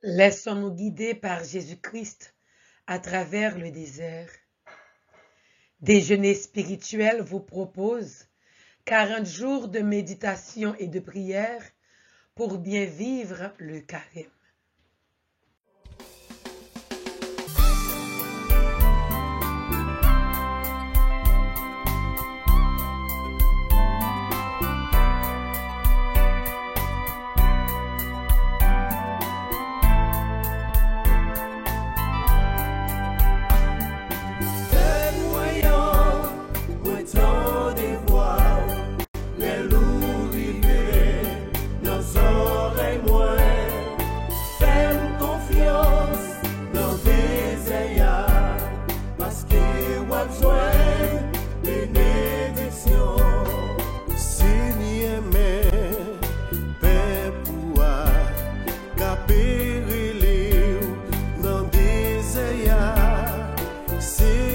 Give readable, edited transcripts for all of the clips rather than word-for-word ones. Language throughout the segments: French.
Laissons-nous guider par Jésus-Christ à travers le désert. Déjeuner spirituel vous propose 40 jours de méditation et de prière pour bien vivre le carême.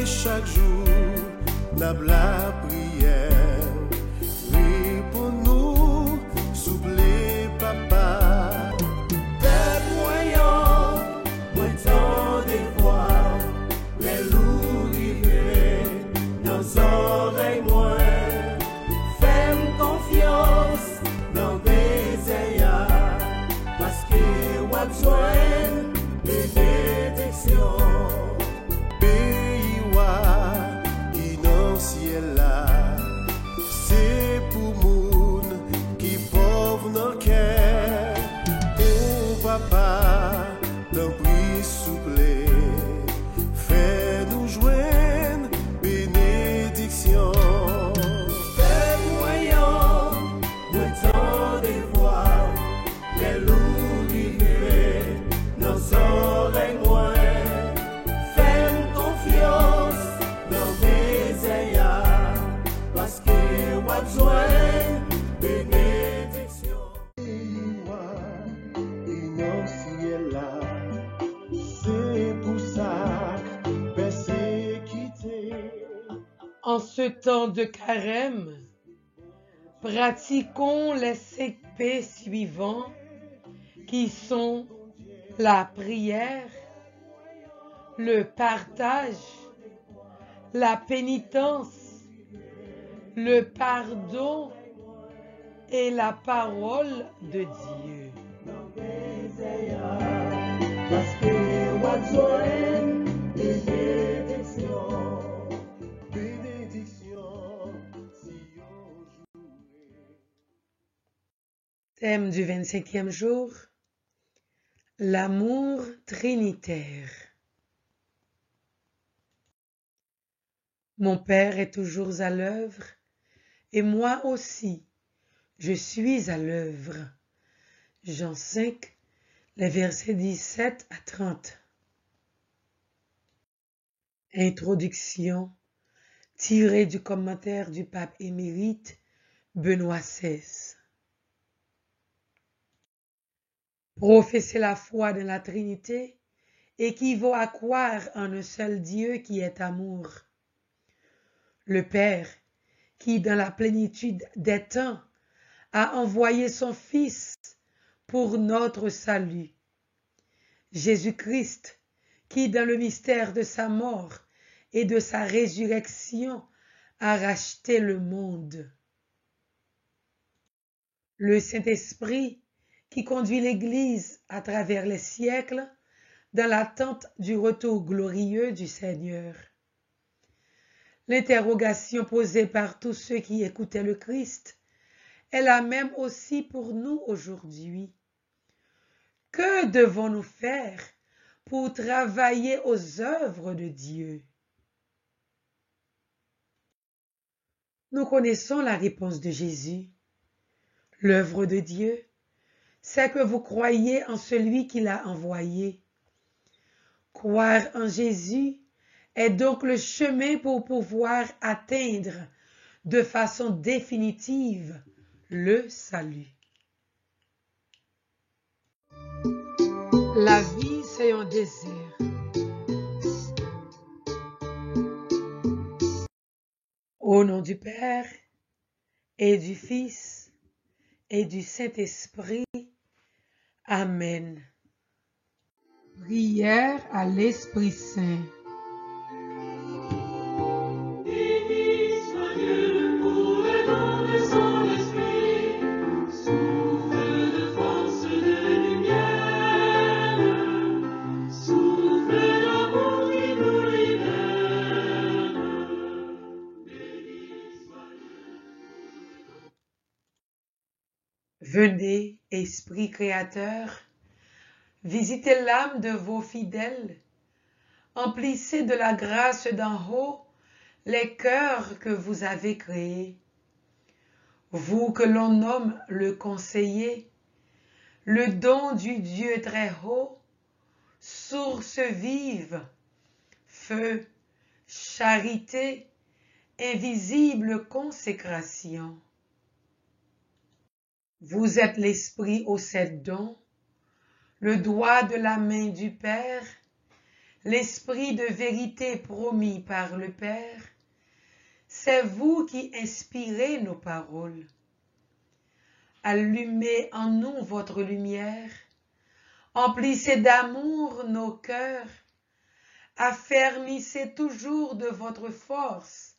Chaque jour, la prière, prie pour nous, souple papa. Père voyant, moi tant de voix, les loups rivés, nos oreilles moins, fais-moi confiance dans des ayats, parce que on a besoin de bénédiction. C'est pour moun qui pauvre dans le cœur. Oh papa, d'un prix souple, fais-nous joindre bénédiction. Père voyant, moi tant de voix, les loups rivés, nos oreilles moins, fais-nous confiance dans des ayats, parce que on a besoin de bénédiction. Et non ciel là, c'est pour ça persécuté. En ce temps de carême, pratiquons les 5 P suivants qui sont la prière, le partage, la pénitence, le pardon et la parole de Dieu. Parce que on a besoin de bénédiction, bénédiction, si on joue. Thème du 25e jour, l'amour trinitaire. Mon Père est toujours à l'œuvre, et moi aussi, je suis à l'œuvre. Jean 5, les versets 17 à 30. Introduction tirée du commentaire du pape émérite Benoît XVI. Professer la foi dans la Trinité équivaut à croire en un seul Dieu qui est amour. Le Père, qui dans la plénitude des temps a envoyé son Fils pour notre salut. Jésus-Christ, qui dans le mystère de sa mort et de sa résurrection a racheté le monde. Le Saint-Esprit, qui conduit l'Église à travers les siècles dans l'attente du retour glorieux du Seigneur. L'interrogation posée par tous ceux qui écoutaient le Christ est la même aussi pour nous aujourd'hui. Que devons-nous faire pour travailler aux œuvres de Dieu? Nous connaissons la réponse de Jésus. L'œuvre de Dieu, c'est que vous croyez en celui qui l'a envoyé. Croire en Jésus est donc le chemin pour pouvoir atteindre de façon définitive le salut. La vie, c'est un désert. Au nom du Père et du Fils et du Saint-Esprit. Amen. Prière à l'Esprit Saint. Béni soit Dieu pour le don de son esprit, souffle de force de lumière, souffle d'amour qui nous libère. Béni soit Dieu. Venez, Esprit Créateur, visitez l'âme de vos fidèles, emplissez de la grâce d'en haut les cœurs que vous avez créés. Vous que l'on nomme le conseiller, le don du Dieu très haut, source vive, feu, charité, invisible consécration. Vous êtes l'esprit aux 7 dons, le doigt de la main du Père, l'esprit de vérité promis par le Père. C'est vous qui inspirez nos paroles. Allumez en nous votre lumière, emplissez d'amour nos cœurs, affermissez toujours de votre force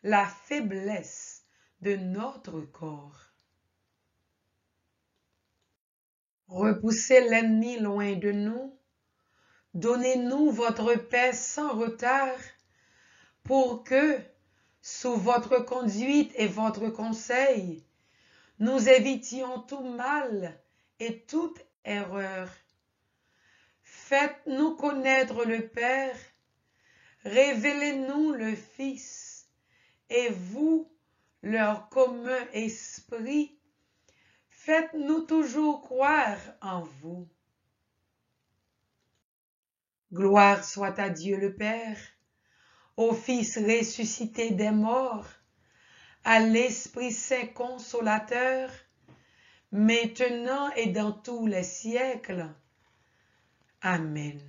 la faiblesse de notre corps. Repoussez l'ennemi loin de nous, donnez-nous votre paix sans retard, pour que, sous votre conduite et votre conseil, nous évitions tout mal et toute erreur. Faites-nous connaître le Père, révélez-nous le Fils, et vous, leur commun esprit, faites-nous toujours croire en vous. Gloire soit à Dieu le Père, au Fils ressuscité des morts, à l'Esprit Saint consolateur, maintenant et dans tous les siècles. Amen.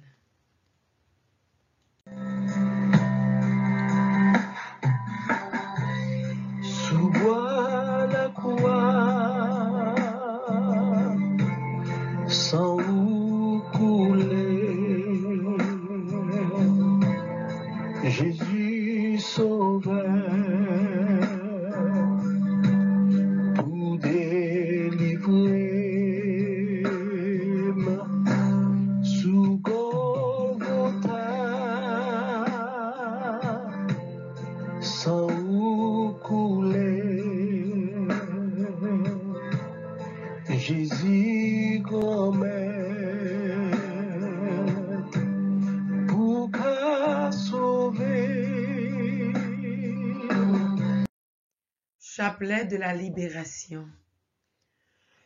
Sous bois la croix, sans où couler, Jésus sauveur, pour délivrer sous Golgotha, sans où couler, Jésus grand-mère, pour qu'à sauver. Chapelet de la libération.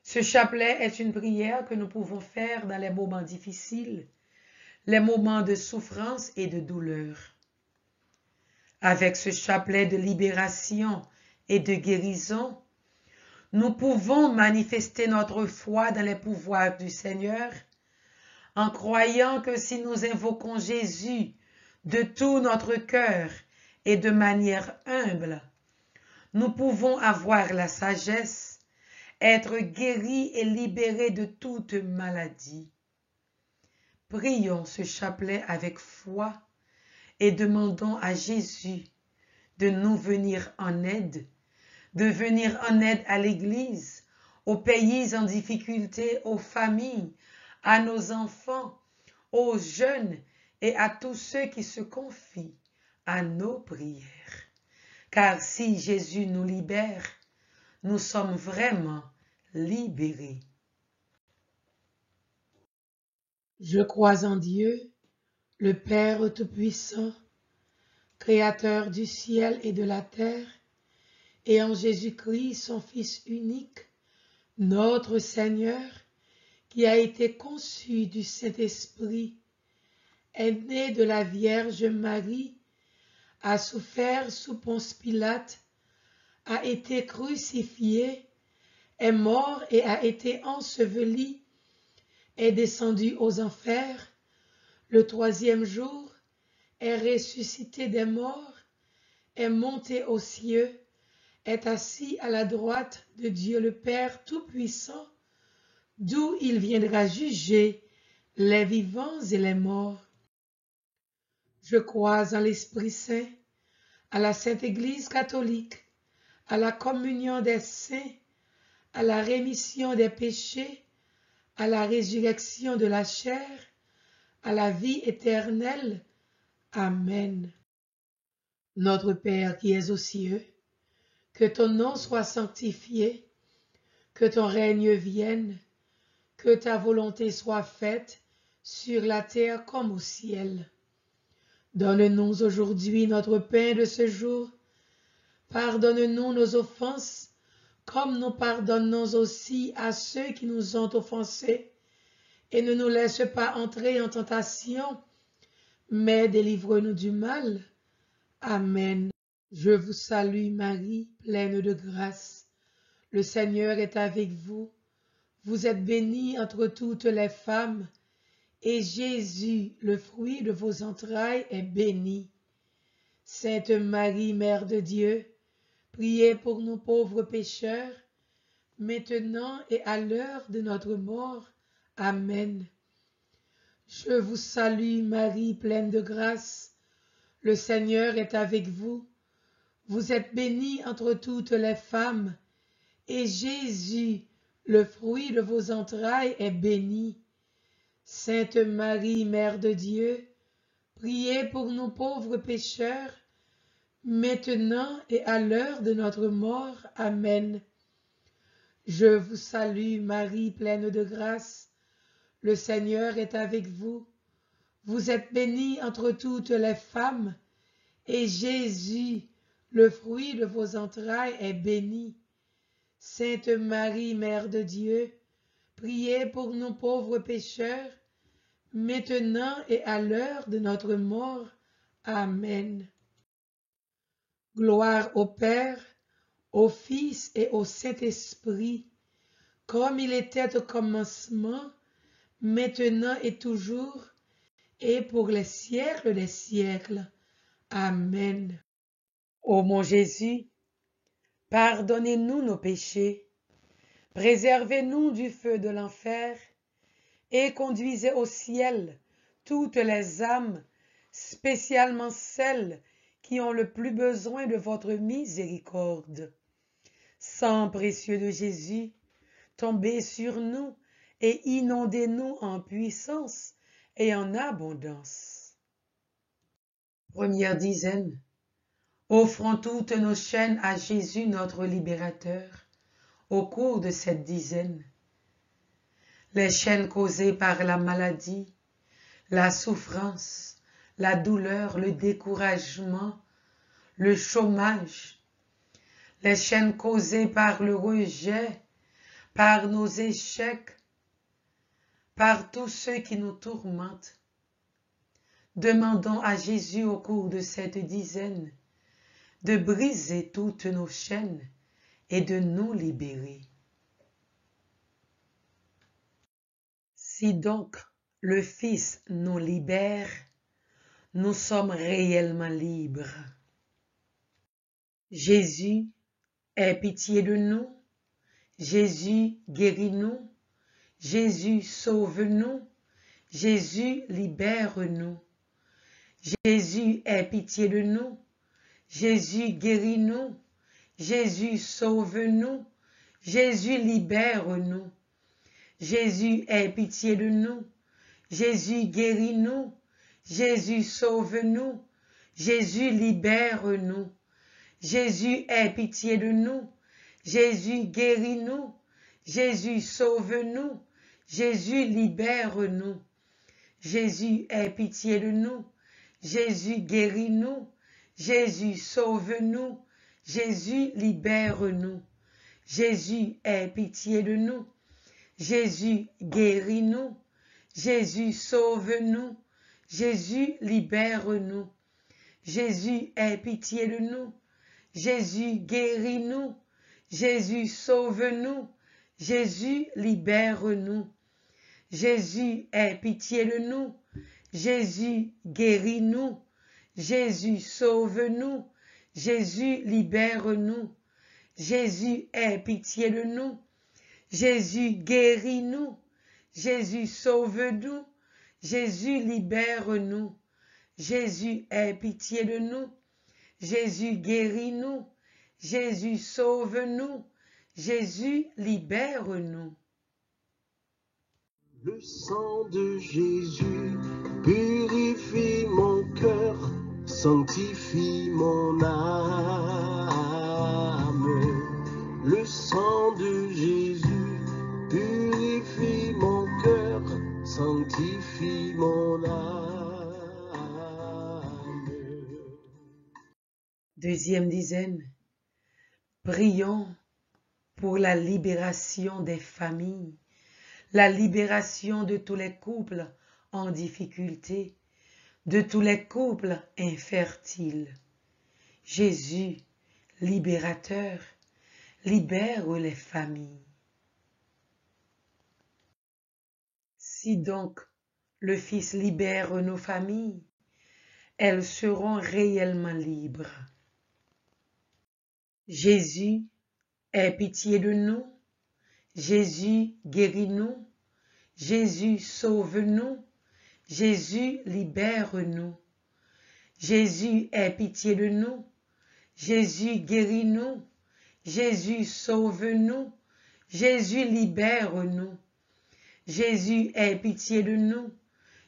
Ce chapelet est une prière que nous pouvons faire dans les moments difficiles, les moments de souffrance et de douleur. Avec ce chapelet de libération et de guérison, nous pouvons manifester notre foi dans les pouvoirs du Seigneur en croyant que si nous invoquons Jésus de tout notre cœur et de manière humble, nous pouvons avoir la sagesse, être guéris et libérés de toute maladie. Prions ce chapelet avec foi et demandons à Jésus de nous venir en aide, de venir en aide à l'Église, aux pays en difficulté, aux familles, à nos enfants, aux jeunes et à tous ceux qui se confient à nos prières. Car si Jésus nous libère, nous sommes vraiment libérés. Je crois en Dieu, le Père Tout-Puissant, Créateur du ciel et de la terre, et en Jésus-Christ, son Fils unique, notre Seigneur, qui a été conçu du Saint-Esprit, est né de la Vierge Marie, a souffert sous Ponce Pilate, a été crucifié, est mort et a été enseveli, est descendu aux enfers, le 3e jour, est ressuscité des morts, est monté aux cieux, est assis à la droite de Dieu le Père Tout-Puissant, d'où il viendra juger les vivants et les morts. Je crois en l'Esprit Saint, à la Sainte Église catholique, à la communion des saints, à la rémission des péchés, à la résurrection de la chair, à la vie éternelle. Amen. Notre Père qui es aux cieux, que ton nom soit sanctifié, que ton règne vienne, que ta volonté soit faite sur la terre comme au ciel. Donne-nous aujourd'hui notre pain de ce jour. Pardonne-nous nos offenses, comme nous pardonnons aussi à ceux qui nous ont offensés. Et ne nous laisse pas entrer en tentation, mais délivre-nous du mal. Amen. Je vous salue Marie, pleine de grâce. Le Seigneur est avec vous. Vous êtes bénie entre toutes les femmes, et Jésus, le fruit de vos entrailles, est béni. Sainte Marie, Mère de Dieu, priez pour nous pauvres pécheurs, maintenant et à l'heure de notre mort. Amen. Je vous salue Marie, pleine de grâce. Le Seigneur est avec vous. Vous êtes bénie entre toutes les femmes, et Jésus, le fruit de vos entrailles, est béni. Sainte Marie, Mère de Dieu, priez pour nous pauvres pécheurs, maintenant et à l'heure de notre mort. Amen. Je vous salue Marie, pleine de grâce. Le Seigneur est avec vous. Vous êtes bénie entre toutes les femmes, et Jésus, le fruit de vos entrailles, est béni. Sainte Marie, Mère de Dieu, priez pour nous pauvres pécheurs, maintenant et à l'heure de notre mort. Amen. Gloire au Père, au Fils et au Saint-Esprit, comme il était au commencement, maintenant et toujours, et pour les siècles des siècles. Amen. Ô mon Jésus, pardonnez-nous nos péchés, préservez-nous du feu de l'enfer, et conduisez au ciel toutes les âmes, spécialement celles qui ont le plus besoin de votre miséricorde. Sang précieux de Jésus, tombez sur nous et inondez-nous en puissance et en abondance. Première dizaine. Offrons toutes nos chaînes à Jésus notre libérateur au cours de cette dizaine. Les chaînes causées par la maladie, la souffrance, la douleur, le découragement, le chômage, les chaînes causées par le rejet, par nos échecs, par tous ceux qui nous tourmentent. Demandons à Jésus au cours de cette dizaine de briser toutes nos chaînes et de nous libérer. Si donc le Fils nous libère, nous sommes réellement libres. Jésus, aie pitié de nous. Jésus, guéris-nous. Jésus, sauve-nous. Jésus, libère-nous. Jésus, aie pitié de nous. Jésus, guéris-nous. Jésus, sauve-nous. Jésus, libère-nous. Jésus, aie pitié de nous. Jésus, guéris-nous. Jésus, sauve-nous. Jésus, libère-nous. Jésus, aie pitié de nous. Jésus, guéris-nous. Jésus, sauve-nous. Jésus, libère-nous. Jésus, aie pitié de nous. Jésus, guéris-nous. Jésus, sauve-nous. Jésus, libère-nous. Jésus, aie pitié de nous. Jésus, guéris-nous. Jésus, sauve-nous. Jésus, libère-nous. Jésus, aie pitié de nous. Jésus, guéris-nous. Jésus, sauve-nous. Jésus, libère-nous. Jésus, aie pitié de nous. Jésus, guéris-nous. Jésus, sauve-nous. Jésus, libère-nous. Jésus, aie pitié de nous. Jésus, guéris-nous. Jésus, sauve-nous. Jésus, libère-nous. Jésus, aie pitié de nous. Jésus, guéris-nous. Jésus, sauve-nous. Jésus, libère-nous. Le sang de Jésus purifie mon cœur, sanctifie mon âme. Le sang de Jésus purifie mon cœur, sanctifie mon âme. Deuxième dizaine. Prions pour la libération des familles, la libération de tous les couples en difficulté, de tous les couples infertiles. Jésus, libérateur, libère les familles. Si donc le Fils libère nos familles, elles seront réellement libres. Jésus, aie pitié de nous. Jésus, guéris-nous. Jésus, sauve-nous. Jésus, libère-nous. Jésus, aie pitié de nous. Jésus, guéris-nous. Jésus, sauve-nous. Jésus, libère-nous. Jésus, aie pitié de nous.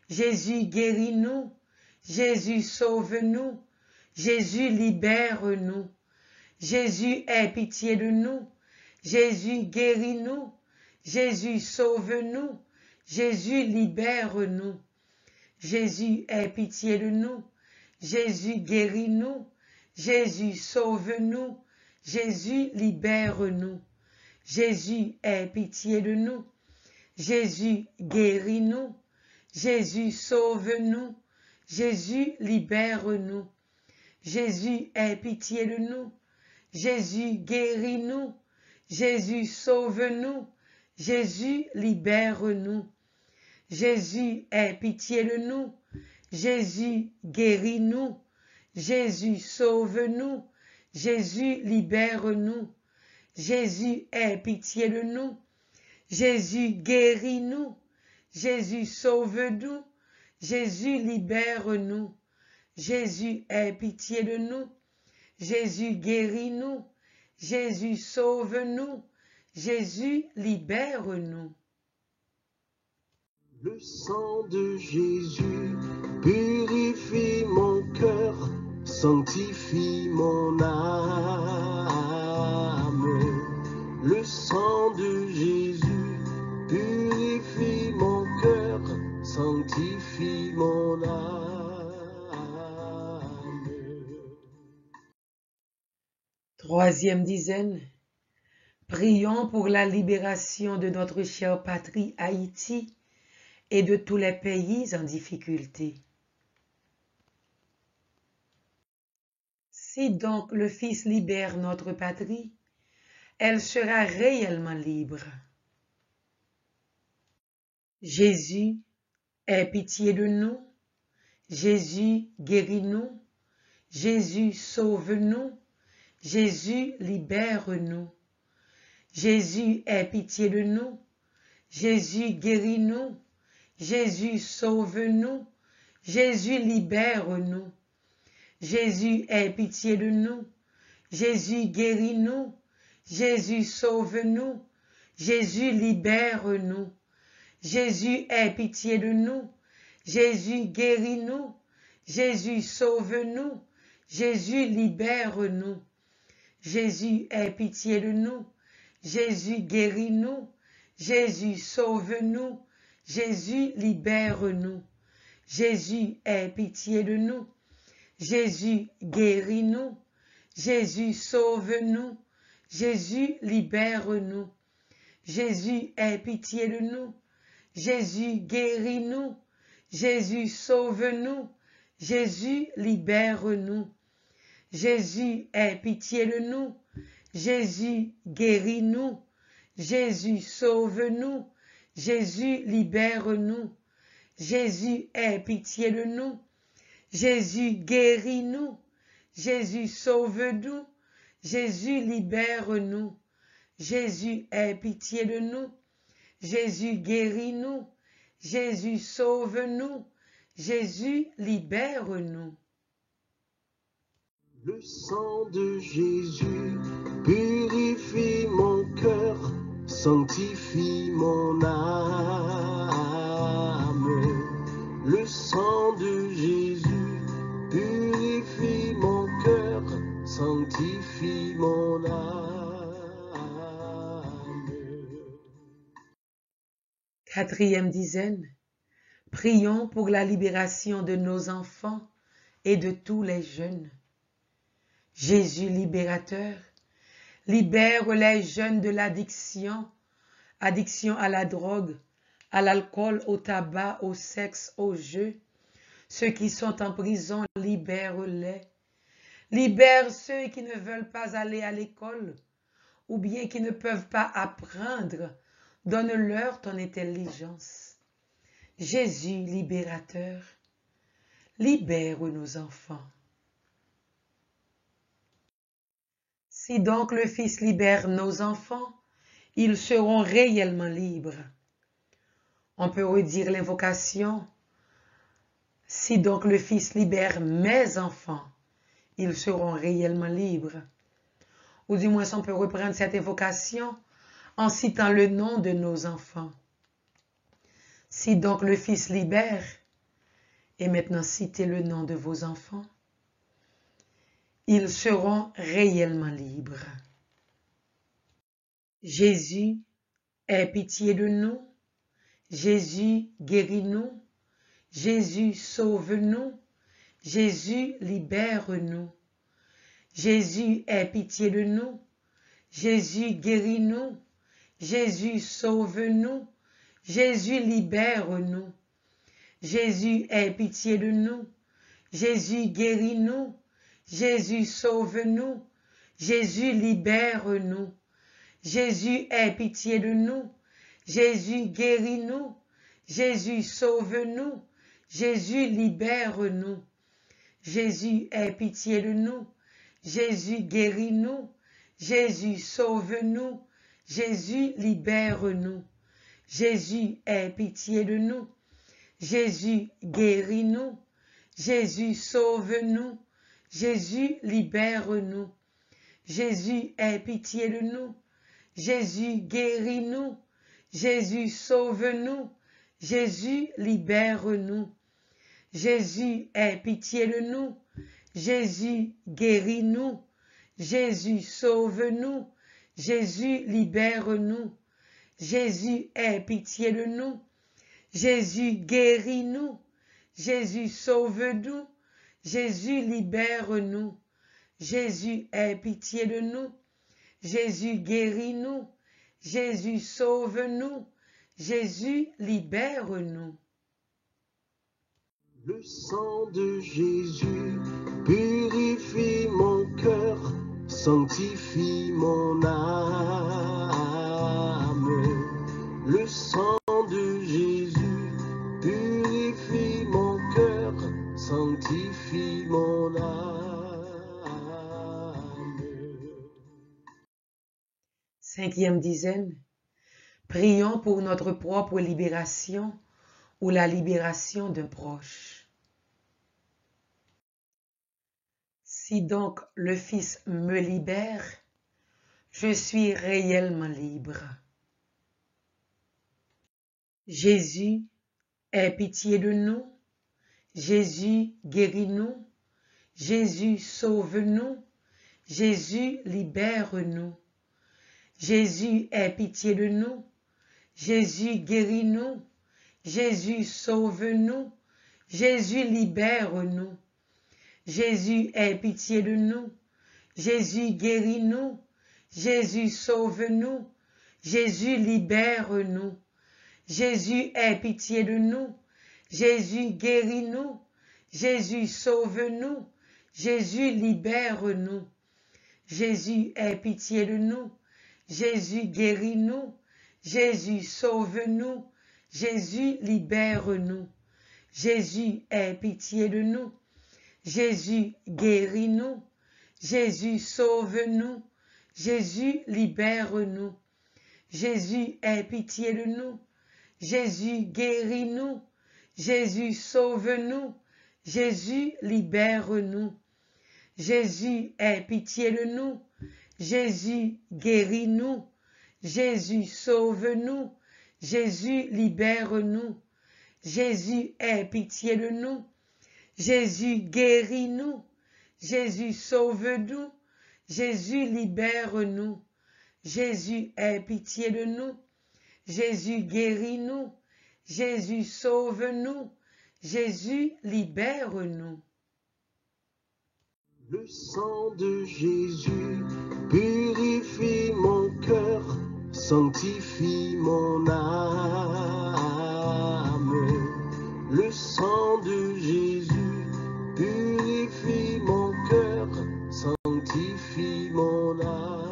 Jésus, guéris-nous. Jésus, sauve-nous. Jésus, libère-nous. Jésus, aie pitié de nous. Jésus, guéris-nous. Jésus, sauve-nous. Jésus, libère-nous. Jésus, aie pitié de nous. Jésus, guéris-nous. Jésus, sauve-nous. Jésus, libère-nous. Jésus, aie pitié de nous. Jésus, guéris-nous. Jésus, sauve-nous. Jésus, libère-nous. Jésus, aie pitié de nous. Jésus, guéris-nous. Jésus, sauve-nous. Jésus, libère-nous. Jésus, aie pitié de nous. Jésus, guéris-nous. Jésus, sauve-nous. Jésus, libère-nous. Jésus, aie pitié de nous. Jésus, guéris-nous. Jésus, sauve-nous. Jésus, libère-nous. Jésus, aie pitié de nous. Jésus, guéris-nous. Jésus, sauve-nous. Jésus, libère-nous. Le sang de Jésus purifie mon cœur, sanctifie mon âme. Le sang de Jésus purifie mon cœur, sanctifie mon âme. Troisième dizaine. Prions pour la libération de notre chère patrie Haïti et de tous les pays en difficulté. Si donc le Fils libère notre patrie, elle sera réellement libre. Jésus, aie pitié de nous. Jésus, guéris-nous. Jésus, sauve-nous. Jésus, libère-nous. Jésus, aie pitié de nous. Jésus, guéris-nous. Jésus, sauve-nous. Jésus, libère-nous. Jésus, aie pitié de nous. Jésus, guéris-nous. Jésus, sauve-nous. Jésus, libère-nous. Jésus, aie pitié de nous. Jésus, guéris-nous. Jésus, sauve-nous. Jésus, libère-nous. Jésus, aie pitié de nous. Jésus, guéris-nous. Jésus, sauve-nous. Jésus, libère-nous. Jésus, aie pitié de nous. Jésus, guéris-nous. Jésus, sauve-nous. Jésus, libère-nous. Jésus, aie pitié de nous. Jésus, guéris-nous. Jésus, sauve-nous. Jésus, libère-nous. Jésus, aie pitié de nous. Jésus, guéris-nous. Jésus, sauve-nous. Jésus, libère-nous. Jésus, aie pitié de nous. Jésus, guéris-nous. Jésus, sauve-nous. Jésus, libère-nous. Jésus, aie pitié de nous. Jésus, guéris-nous. Jésus, sauve-nous. Jésus, libère-nous. Le sang de Jésus purifie mon cœur, sanctifie mon âme. Le sang de Jésus purifie mon cœur, sanctifie mon âme. Quatrième dizaine. Prions pour la libération de nos enfants et de tous les jeunes. Jésus libérateur, libère les jeunes de l'addiction, addiction à la drogue, à l'alcool, au tabac, au sexe, au jeu. Ceux qui sont en prison, libère-les. Libère ceux qui ne veulent pas aller à l'école ou bien qui ne peuvent pas apprendre. Donne-leur ton intelligence. Jésus libérateur, libère nos enfants. Si donc le Fils libère nos enfants, ils seront réellement libres. On peut redire l'invocation. Si donc le Fils libère mes enfants, ils seront réellement libres. Ou du moins, on peut reprendre cette invocation en citant le nom de nos enfants. Si donc le Fils libère, et maintenant citez le nom de vos enfants, ils seront réellement libres. Jésus, aie pitié de nous. Jésus, guéris-nous. Jésus, sauve-nous. Jésus, libère-nous. Jésus, aie pitié de nous. Jésus, guéris-nous. Jésus, sauve-nous. Jésus, libère-nous. Jésus, aie pitié de nous. Jésus, guéris-nous. Jésus, sauve-nous. Jésus, libère-nous. Jésus, aie pitié de nous. Jésus, guéris-nous. Jésus, sauve-nous. Jésus, libère-nous. Jésus, aie pitié de nous. Jésus, guéris-nous. Jésus, sauve-nous. Jésus, libère-nous. Jésus, aie pitié de nous. Jésus, guéris-nous. Jésus, sauve-nous. Jésus, libère-nous. Jésus, aie pitié de nous. Jésus, guéris-nous. Jésus, sauve-nous. Jésus, libère-nous. Jésus, aie pitié de nous. Jésus, guéris-nous. Jésus, sauve-nous. Jésus, libère-nous. Jésus, aie pitié de nous. Jésus, guéris-nous. Jésus, sauve-nous. Jésus, libère-nous. Jésus, aie pitié de nous. Jésus, guéris-nous. Jésus, sauve-nous. Jésus, libère-nous. Le sang de Jésus purifie mon cœur, sanctifie mon âme. Le sang de Jésus purifie mon cœur, sanctifie mon âme. Cinquième dizaine. Prions pour notre propre libération ou la libération d'un proche. Si donc le Fils me libère, je suis réellement libre. Jésus, aie pitié de nous. Jésus, guéris-nous. Jésus, sauve-nous. Jésus, libère-nous. Jésus, aie pitié de nous. Jésus, guéris-nous. Jésus, sauve-nous. Jésus, libère-nous. Jésus, aie pitié de nous. Jésus, guéris-nous. Jésus, sauve-nous. Jésus, libère-nous. Jésus, aie pitié de nous. Jésus, guéris-nous. Jésus, sauve-nous. Jésus, libère-nous. Jésus, aie pitié de nous. Jésus, guéris-nous. Jésus, sauve-nous. Jésus, libère-nous. Jésus, aie pitié de nous. Jésus, guéris-nous. Jésus, sauve-nous. Jésus, libère-nous. Jésus, aie pitié de nous. Jésus, guéris-nous. Jésus, sauve-nous. Jésus, libère-nous. Jésus, aie pitié de nous. Jésus, guéris-nous. Jésus, sauve-nous. Jésus, libère-nous. Jésus, aie pitié de nous. Jésus, guéris-nous. Jésus, sauve-nous. Jésus, libère-nous. Jésus, aie pitié de nous. Jésus, guéris-nous. Jésus, sauve-nous. Jésus, libère-nous. Le sang de Jésus purifie mon cœur, sanctifie mon âme. Le sang de Jésus purifie mon cœur, sanctifie mon âme.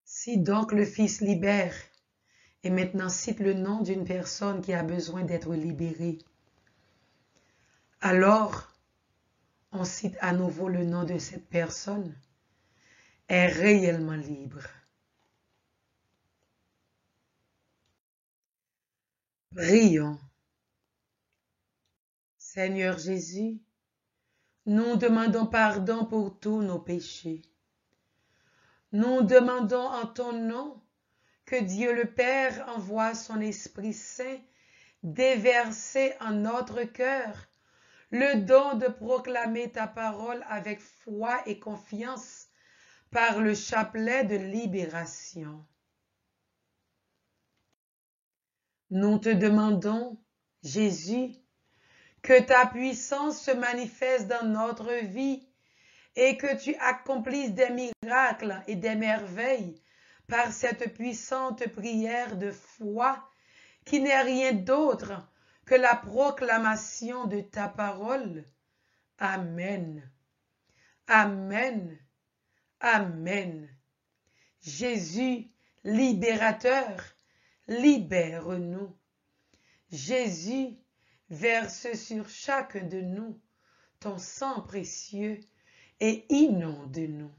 Si donc le Fils libère, et maintenant cite le nom d'une personne qui a besoin d'être libérée, alors on cite à nouveau le nom de cette personne, est réellement libre. Prions. Seigneur Jésus, nous demandons pardon pour tous nos péchés. Nous demandons en ton nom que Dieu le Père envoie son Esprit Saint déverser en notre cœur le don de proclamer ta parole avec foi et confiance par le chapelet de libération. Nous te demandons, Jésus, que ta puissance se manifeste dans notre vie et que tu accomplisses des miracles et des merveilles par cette puissante prière de foi qui n'est rien d'autre que la proclamation de ta parole. Amen. Amen. Amen. Jésus, libérateur, libère-nous. Jésus, verse sur chacun de nous ton sang précieux et inonde-nous.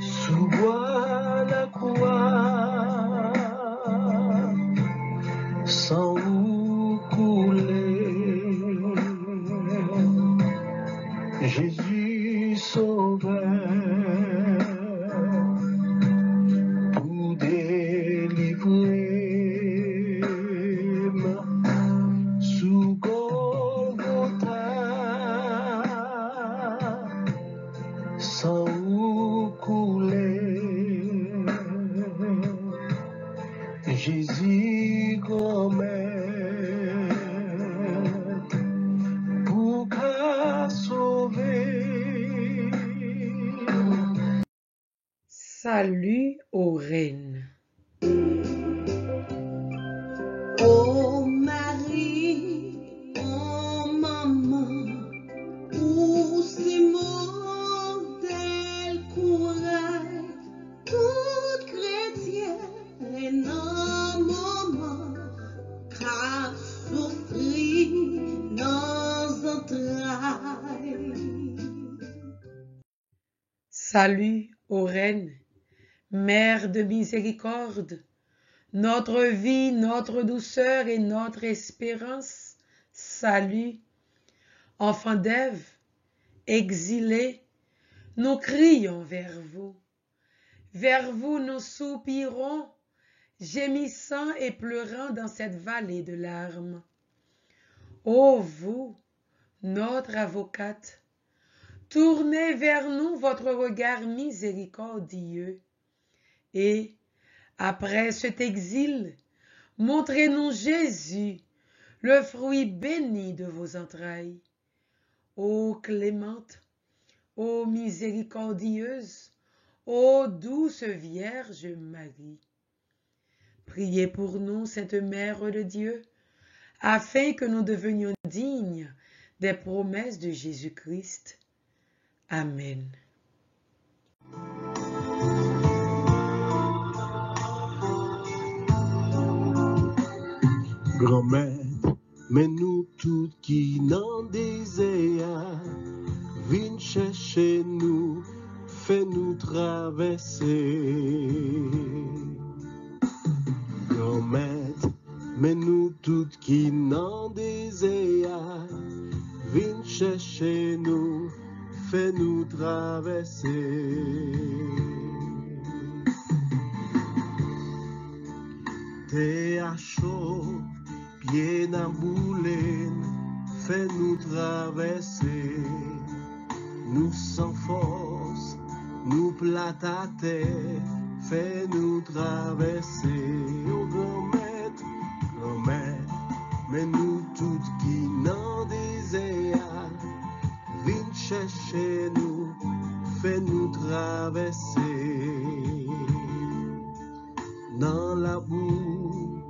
Sous bois la croix, sans où couler, Jésus sauveur, pour délivrer sous Golgotha, sans où couler, Jésus grand-mère, pour qu'à sauver. Salut aux reines. Oh Marie, oh maman, où c'est mon tel courage, toute chrétienne en moment, car souffrir dans entrailles. Salut aux reines, Mère de miséricorde, notre vie, notre douceur et notre espérance. Salut, enfants d'Ève, exilés, nous crions vers vous. Vers vous nous soupirons, gémissant et pleurant dans cette vallée de larmes. Ô vous, notre avocate, tournez vers nous votre regard miséricordieux, et, après cet exil, montrez-nous Jésus, le fruit béni de vos entrailles. Ô clémente, ô miséricordieuse, ô douce Vierge Marie, priez pour nous, cette Mère de Dieu, afin que nous devenions dignes des promesses de Jésus-Christ. Amen. Grand-mère mais nous tout qui n'en désirent, viens chercher nous, fais-nous traverser. Grand maître, mais nous tout qui n'en désirent, viens chercher nous, fais-nous traverser. T'es à chaud, pieds dans boulé, fais-nous traverser. Nous sans force, nous plate à terre, fais-nous traverser. Oh grand maître, mais nous toutes qui n'en désirent, viens chercher nous, fais-nous traverser. Dans la boue,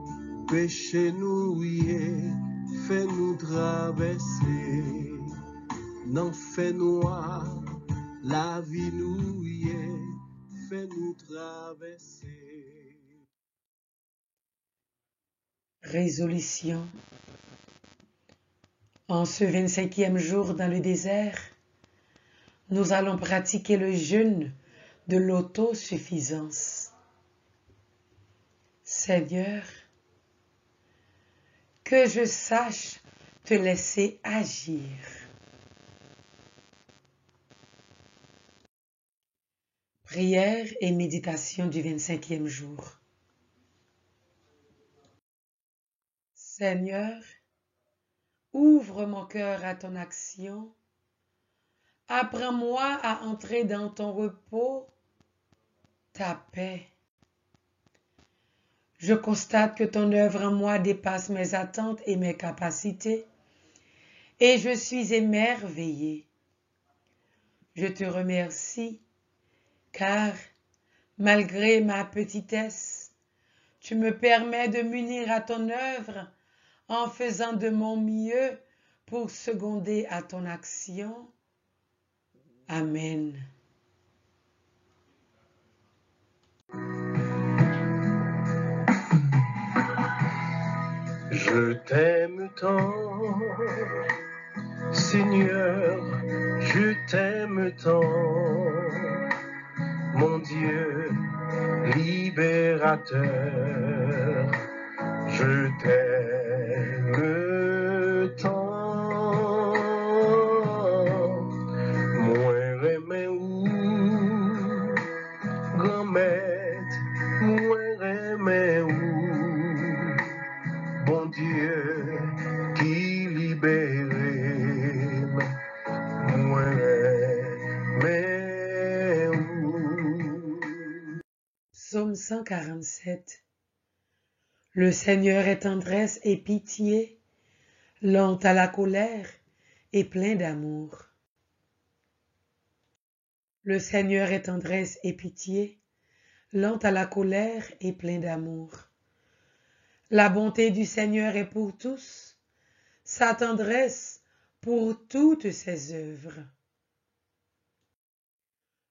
péché nous, fais-nous traverser. Dans fait noir, la vie nous, fais-nous traverser. Résolution. En ce 25e jour dans le désert, nous allons pratiquer le jeûne de l'autosuffisance. Seigneur, que je sache te laisser agir. Prière et méditation du 25e jour. Seigneur, ouvre mon cœur à ton action. Apprends-moi à entrer dans ton repos, ta paix. Je constate que ton œuvre en moi dépasse mes attentes et mes capacités, et je suis émerveillé. Je te remercie, car, malgré ma petitesse, tu me permets de m'unir à ton œuvre en faisant de mon mieux pour seconder à ton action. Amen. Je t'aime tant, Seigneur, je t'aime tant, mon Dieu libérateur, je t'aime tant, moi remets où, grand maître, moi remets où, bon Dieu qui libère, moi remets où. Psaume 147. Le Seigneur est tendresse et pitié, lent à la colère et plein d'amour. Le Seigneur est tendresse et pitié, lent à la colère et plein d'amour. La bonté du Seigneur est pour tous, sa tendresse pour toutes ses œuvres.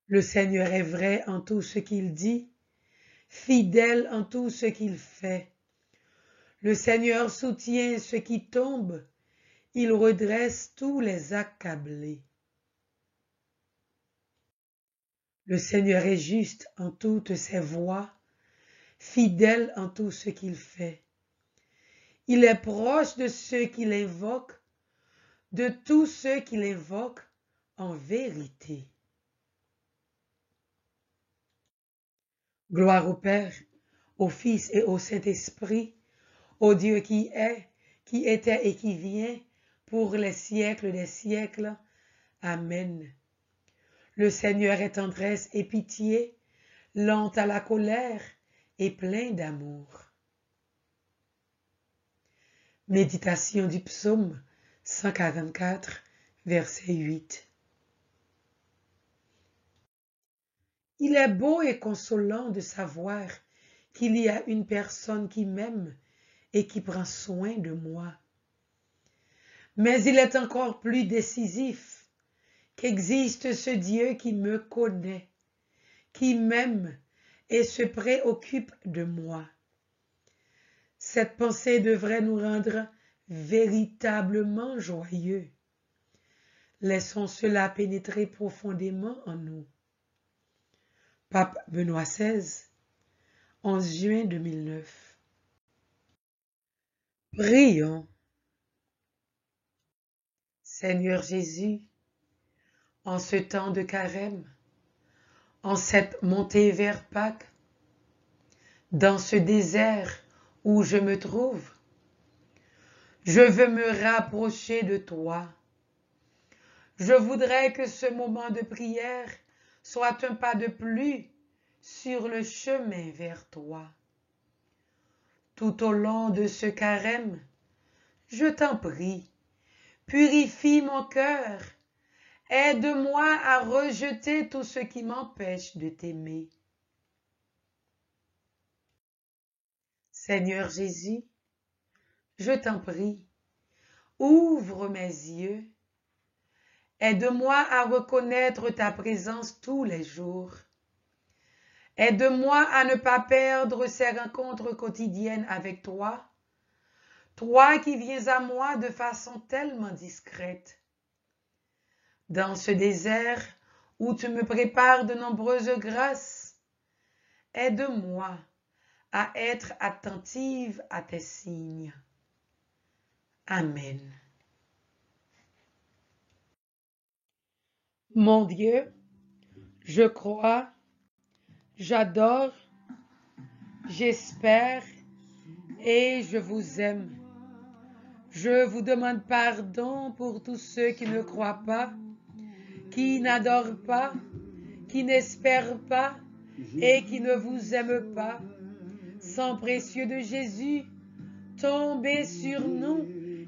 Le Seigneur est vrai en tout ce qu'il dit, fidèle en tout ce qu'il fait. Le Seigneur soutient ceux qui tombent, il redresse tous les accablés. Le Seigneur est juste en toutes ses voies, fidèle en tout ce qu'il fait. Il est proche de ceux qui l'invoquent, de tous ceux qui l'invoquent en vérité. Gloire au Père, au Fils et au Saint-Esprit, au Dieu qui est, qui était et qui vient, pour les siècles des siècles. Amen. Le Seigneur est tendresse et pitié, lent à la colère et plein d'amour. Méditation du psaume 144, verset 8. Il est beau et consolant de savoir qu'il y a une personne qui m'aime et qui prend soin de moi. Mais il est encore plus décisif qu'existe ce Dieu qui me connaît, qui m'aime et se préoccupe de moi. Cette pensée devrait nous rendre véritablement joyeux. Laissons cela pénétrer profondément en nous. Pape Benoît XVI, 11 juin 2009. Prions. Seigneur Jésus, en ce temps de carême, en cette montée vers Pâques, dans ce désert où je me trouve, je veux me rapprocher de toi. Je voudrais que ce moment de prière soit un pas de plus sur le chemin vers toi. Tout au long de ce carême, je t'en prie, purifie mon cœur, aide-moi à rejeter tout ce qui m'empêche de t'aimer. Seigneur Jésus, je t'en prie, ouvre mes yeux, aide-moi à reconnaître ta présence tous les jours. Aide-moi à ne pas perdre ces rencontres quotidiennes avec toi, toi qui viens à moi de façon tellement discrète. Dans ce désert où tu me prépares de nombreuses grâces, aide-moi à être attentive à tes signes. Amen. Mon Dieu, je crois, j'adore, j'espère et je vous aime. Je vous demande pardon pour tous ceux qui ne croient pas, qui n'adorent pas, qui n'espèrent pas et qui ne vous aiment pas. Sang précieux de Jésus, tombez sur nous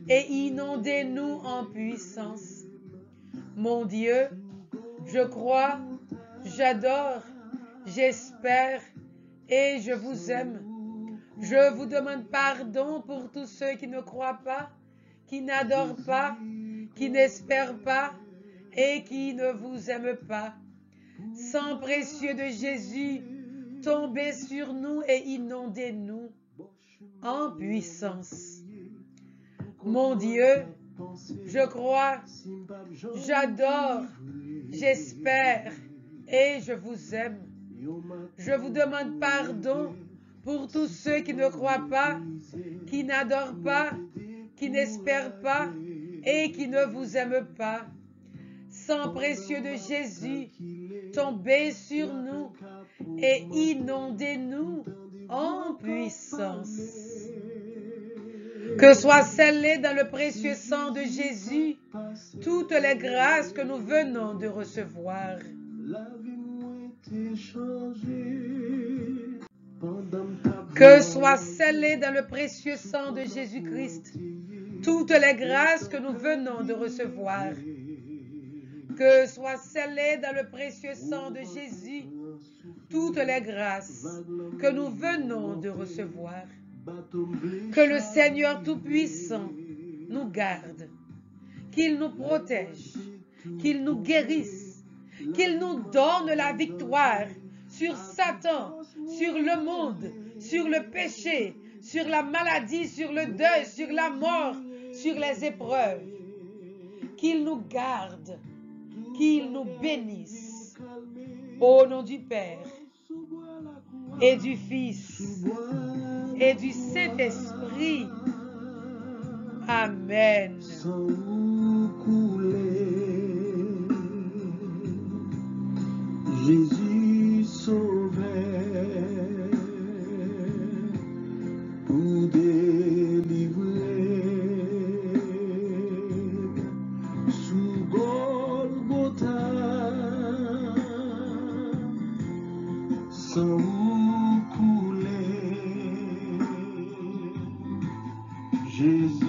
et inondez-nous en puissance. Mon Dieu, je crois, j'adore, j'espère et je vous aime. Je vous demande pardon pour tous ceux qui ne croient pas, qui n'adorent pas, qui n'espèrent pas et qui ne vous aiment pas. Sang précieux de Jésus, tombez sur nous et inondez-nous en puissance. Mon Dieu, je crois, j'adore, j'espère et je vous aime. Je vous demande pardon pour tous ceux qui ne croient pas, qui n'adorent pas, qui n'espèrent pas et qui ne vous aiment pas. Sang précieux de Jésus, tombez sur nous et inondez-nous en puissance. Que soient scellées dans le précieux sang de Jésus toutes les grâces que nous venons de recevoir. Que soient scellées dans le précieux sang de Jésus-Christ toutes les grâces que nous venons de recevoir. Que soient scellées dans le précieux sang de Jésus toutes les grâces que nous venons de recevoir. Que le Seigneur Tout-Puissant nous garde, qu'il nous protège, qu'il nous guérisse, qu'il nous donne la victoire sur Satan, sur le monde, sur le péché, sur la maladie, sur le deuil, sur la mort, sur les épreuves. Qu'il nous garde, qu'il nous bénisse. Au nom du Père et du Fils et du Saint-Esprit. Amen. Jésus sauvait pour délivrer sous Golgotha. Sang coulé, Jésus